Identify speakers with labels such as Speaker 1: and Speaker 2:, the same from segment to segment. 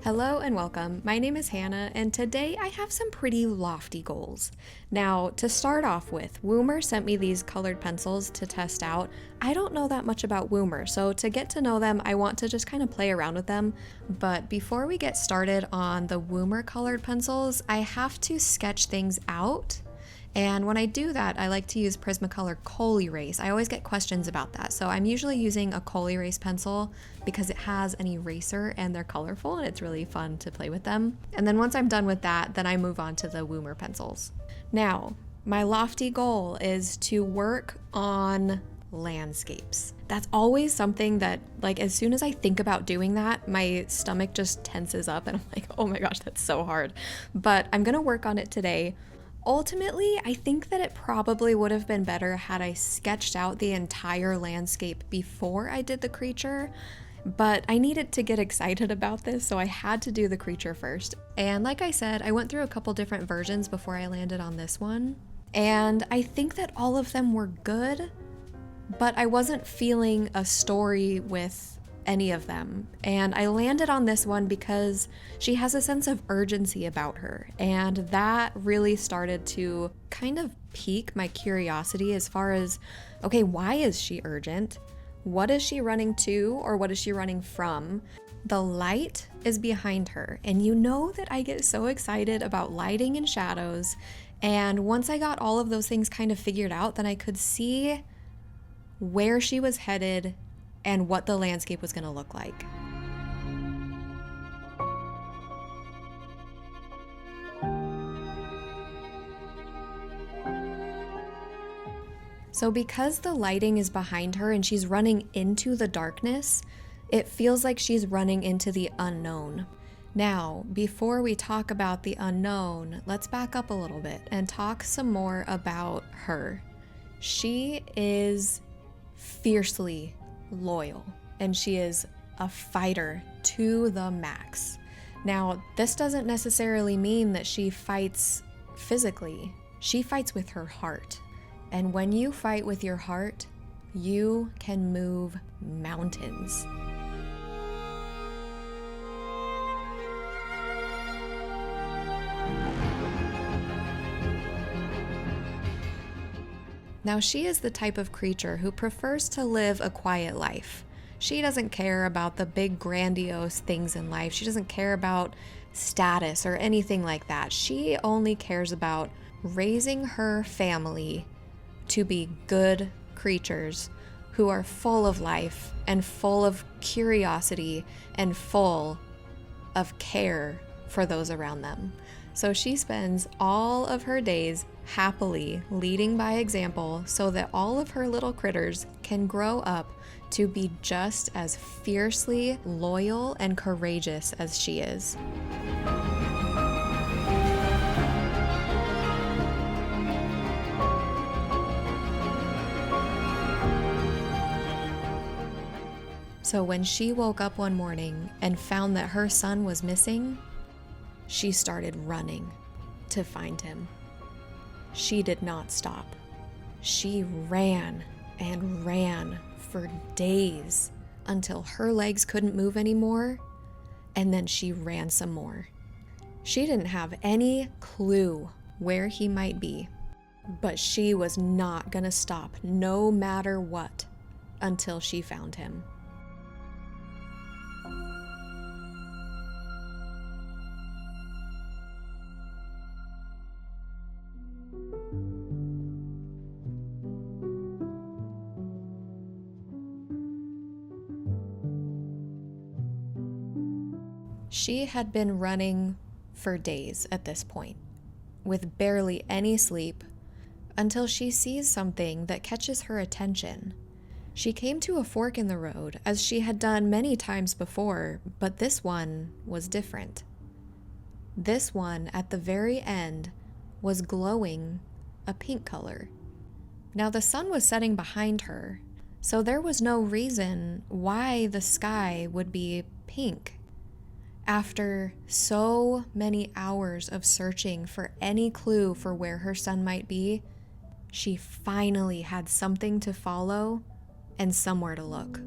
Speaker 1: Hello and welcome. My name is Hannah, and today I have some pretty lofty goals. Now, to start off with, Woomer sent me these colored pencils to test out. I don't know that much about Woomer, so to get to know them, I want to just kind of play around with them. But before we get started on the Woomer colored pencils, I have to sketch things out. And when I do that, I like to use Prismacolor Col-Erase. I always get questions about that. So I'm usually using a Col-Erase pencil because it has an eraser and they're colorful and it's really fun to play with them. And then once I'm done with that, then I move on to the Woomer pencils. Now, my lofty goal is to work on landscapes. That's always something that, like, as soon as I think about doing that, my stomach just tenses up and I'm like, oh my gosh, that's so hard. But I'm gonna work on it today. Ultimately, I think that it probably would have been better had I sketched out the entire landscape before I did the creature, but I needed to get excited about this, so I had to do the creature first. And like I said, I went through a couple different versions before I landed on this one, and I think that all of them were good, but I wasn't feeling a story with any of them. And I landed on this one because she has a sense of urgency about her, and that really started to kind of pique my curiosity as far as, okay, why is she urgent? What is she running to, or what is she running from? The light is behind her, and you know that I get so excited about lighting and shadows, and once I got all of those things kind of figured out, then I could see where she was headed and what the landscape was going to look like. So because the lighting is behind her and she's running into the darkness, it feels like she's running into the unknown. Now, before we talk about the unknown, let's back up a little bit and talk some more about her. She is fiercely loyal, and she is a fighter to the max. Now, this doesn't necessarily mean that she fights physically. She fights with her heart. And when you fight with your heart, you can move mountains. Now, she is the type of creature who prefers to live a quiet life. She doesn't care about the big grandiose things in life. She doesn't care about status or anything like that. She only cares about raising her family to be good creatures who are full of life and full of curiosity and full of care for those around them. So she spends all of her days happily leading by example so that all of her little critters can grow up to be just as fiercely loyal and courageous as she is. So when she woke up one morning and found that her son was missing, she started running to find him. She did not stop. She ran and ran for days until her legs couldn't move anymore, and then she ran some more. She didn't have any clue where he might be, but she was not gonna stop no matter what until she found him. She had been running for days at this point, with barely any sleep, until she sees something that catches her attention. She came to a fork in the road, as she had done many times before, but this one was different. This one, at the very end, was glowing a pink color. Now, the sun was setting behind her, so there was no reason why the sky would be pink. After so many hours of searching for any clue for where her son might be, she finally had something to follow and somewhere to look.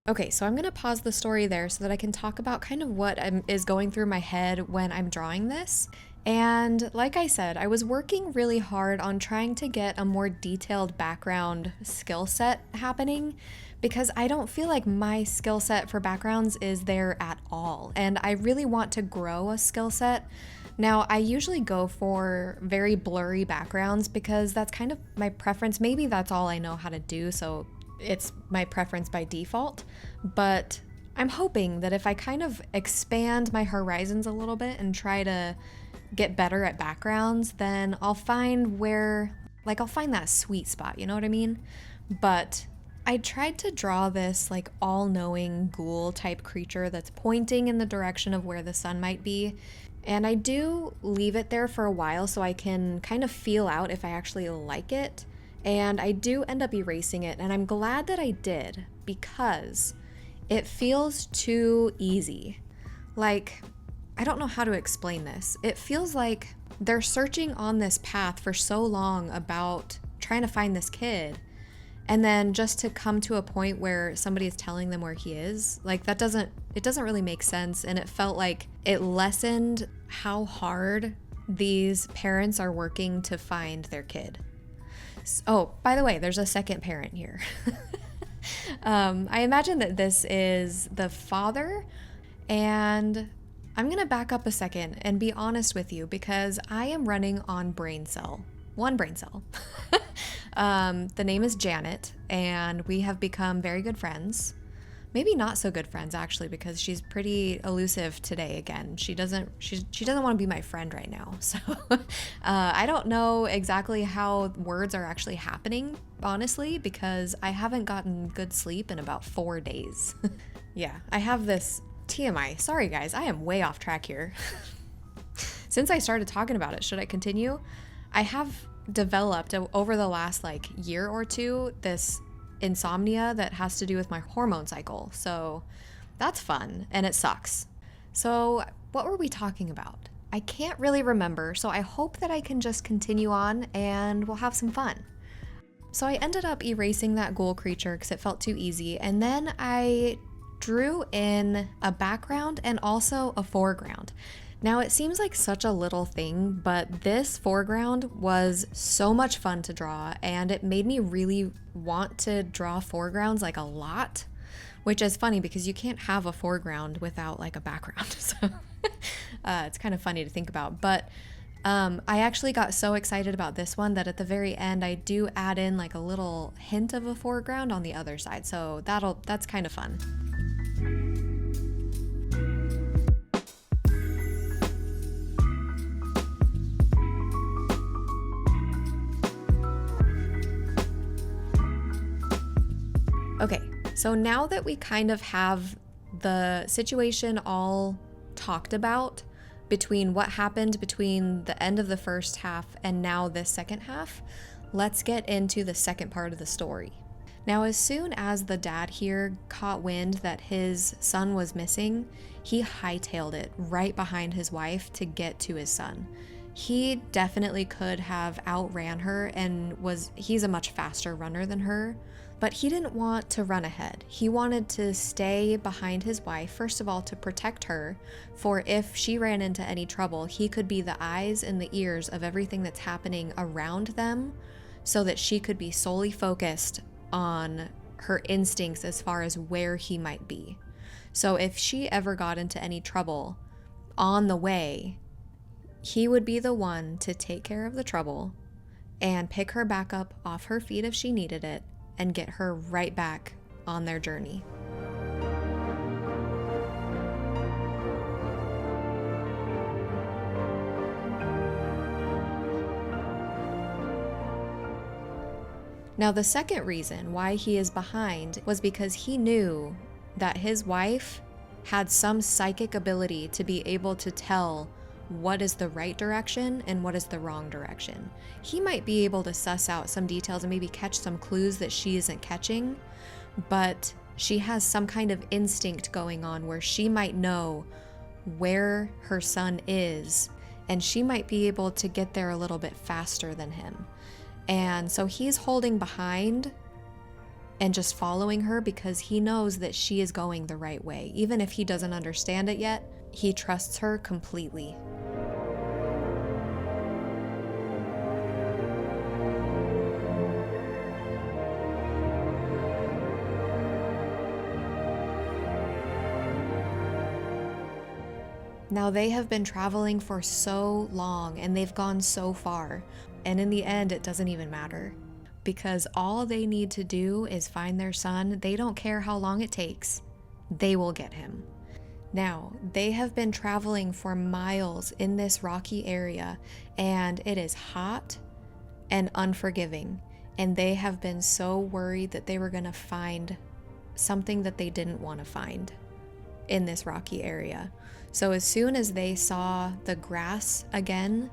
Speaker 1: Okay, so I'm going to pause the story there so that I can talk about kind of what is going through my head when I'm drawing this. And like I said, I was working really hard on trying to get a more detailed background skill set happening because I don't feel like my skill set for backgrounds is there at all. And I really want to grow a skill set. Now, I usually go for very blurry backgrounds because that's kind of my preference. Maybe that's all I know how to do, so it's my preference by default. But I'm hoping that if I kind of expand my horizons a little bit and try to get better at backgrounds, then I'll find I'll find that sweet spot, you know what I mean? But I tried to draw this like all-knowing ghoul type creature that's pointing in the direction of where the sun might be. And I do leave it there for a while so I can kind of feel out if I actually like it. And I do end up erasing it, and I'm glad that I did because it feels too easy. Like, I don't know how to explain this. It feels like they're searching on this path for so long about trying to find this kid, and then just to come to a point where somebody is telling them where he is, like it doesn't really make sense. And it felt like it lessened how hard these parents are working to find their kid. Oh, by the way, there's a second parent here. I imagine that this is the father, and I'm gonna back up a second and be honest with you because I am running on one brain cell. The name is Janet, and we have become very good friends. Maybe not so good friends, actually, because she's pretty elusive today again. She doesn't want to be my friend right now. So I don't know exactly how words are actually happening, honestly, because I haven't gotten good sleep in about 4 days. Yeah, I have this TMI. Sorry, guys, I am way off track here. Since I started talking about it, should I continue? I have developed over the last year or two this insomnia that has to do with my hormone cycle. So that's fun, and it sucks. So what were we talking about? I can't really remember, so I hope that I can just continue on and we'll have some fun. So I ended up erasing that ghoul creature because it felt too easy, and then I drew in a background and also a foreground. Now, it seems like such a little thing, but this foreground was so much fun to draw, and it made me really want to draw foregrounds a lot, which is funny because you can't have a foreground without a background. So it's kind of funny to think about. But I actually got so excited about this one that at the very end, I do add in a little hint of a foreground on the other side. So that's kind of fun. Okay, so now that we kind of have the situation all talked about between what happened between the end of the first half and now this second half, let's get into the second part of the story. Now, as soon as the dad here caught wind that his son was missing, he hightailed it right behind his wife to get to his son. He definitely could have outran her and he's a much faster runner than her, but he didn't want to run ahead. He wanted to stay behind his wife, first of all, to protect her, for if she ran into any trouble, he could be the eyes and the ears of everything that's happening around them so that she could be solely focused on her instincts as far as where he might be. So if she ever got into any trouble on the way, he would be the one to take care of the trouble and pick her back up off her feet if she needed it and get her right back on their journey. Now, the second reason why he is behind was because he knew that his wife had some psychic ability to be able to tell what is the right direction and what is the wrong direction. He might be able to suss out some details and maybe catch some clues that she isn't catching, but she has some kind of instinct going on where she might know where her son is, and she might be able to get there a little bit faster than him. And so he's holding behind and just following her because he knows that she is going the right way. Even if he doesn't understand it yet, he trusts her completely. Now they have been traveling for so long and they've gone so far, and in the end it doesn't even matter because all they need to do is find their son. They don't care how long it takes. They will get him. Now, they have been traveling for miles in this rocky area and it is hot and unforgiving, and they have been so worried that they were going to find something that they didn't want to find in this rocky area. So as soon as they saw the grass again,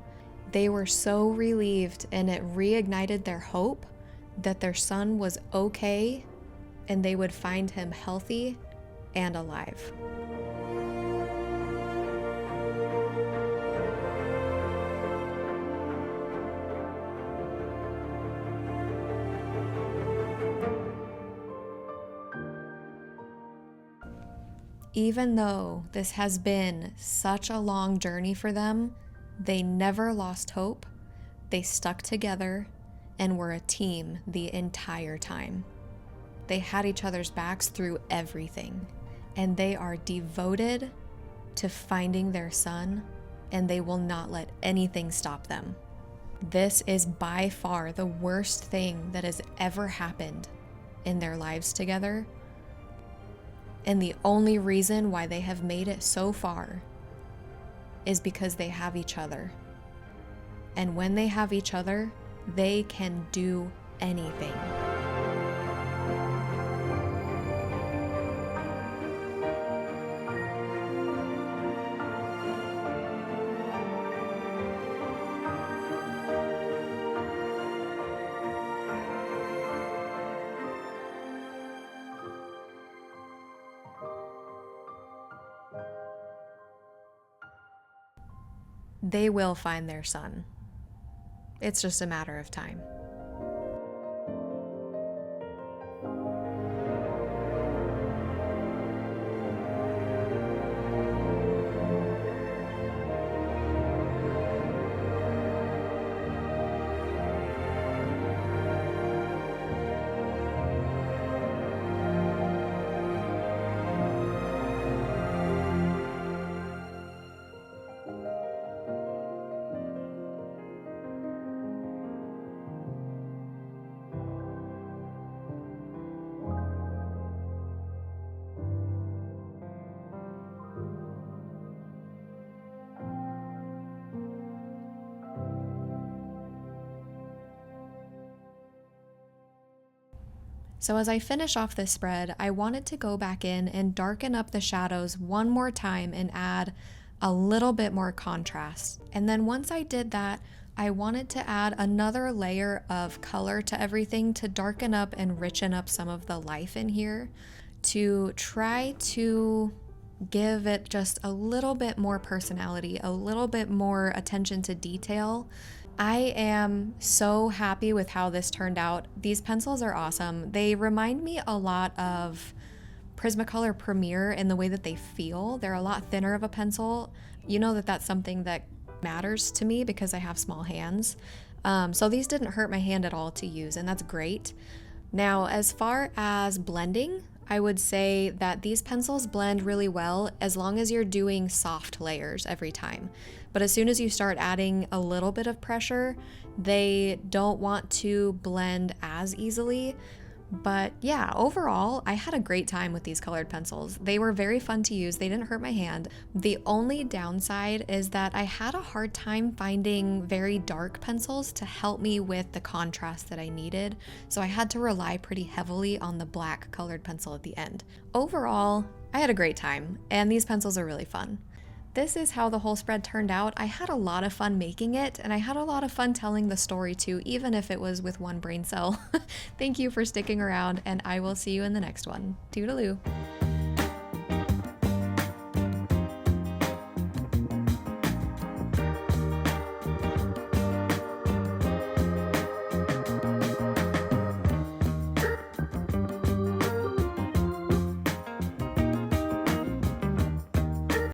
Speaker 1: they were so relieved, and it reignited their hope that their son was okay and they would find him healthy and alive. Even though this has been such a long journey for them, they never lost hope. They stuck together and were a team the entire time. They had each other's backs through everything, and they are devoted to finding their son, and they will not let anything stop them. This is by far the worst thing that has ever happened in their lives together. And the only reason why they have made it so far is because they have each other. And when they have each other, they can do anything. They will find their son. It's just a matter of time. So as I finish off this spread, I wanted to go back in and darken up the shadows one more time and add a little bit more contrast. And then once I did that, I wanted to add another layer of color to everything to darken up and richen up some of the life in here, to try to give it just a little bit more personality, a little bit more attention to detail. I am so happy with how this turned out. These pencils are awesome. They remind me a lot of Prismacolor Premier in the way that they feel. They're a lot thinner of a pencil. You know that that's something that matters to me because I have small hands. So these didn't hurt my hand at all to use, and that's great. Now, as far as blending, I would say that these pencils blend really well as long as you're doing soft layers every time. But as soon as you start adding a little bit of pressure, they don't want to blend as easily. But yeah, overall, I had a great time with these colored pencils. They were very fun to use. They didn't hurt my hand. The only downside is that I had a hard time finding very dark pencils to help me with the contrast that I needed. So I had to rely pretty heavily on the black colored pencil at the end. Overall, I had a great time, and these pencils are really fun. This is how the whole spread turned out. I had a lot of fun making it, and I had a lot of fun telling the story too, even if it was with one brain cell. Thank you for sticking around, and I will see you in the next one. Toodaloo.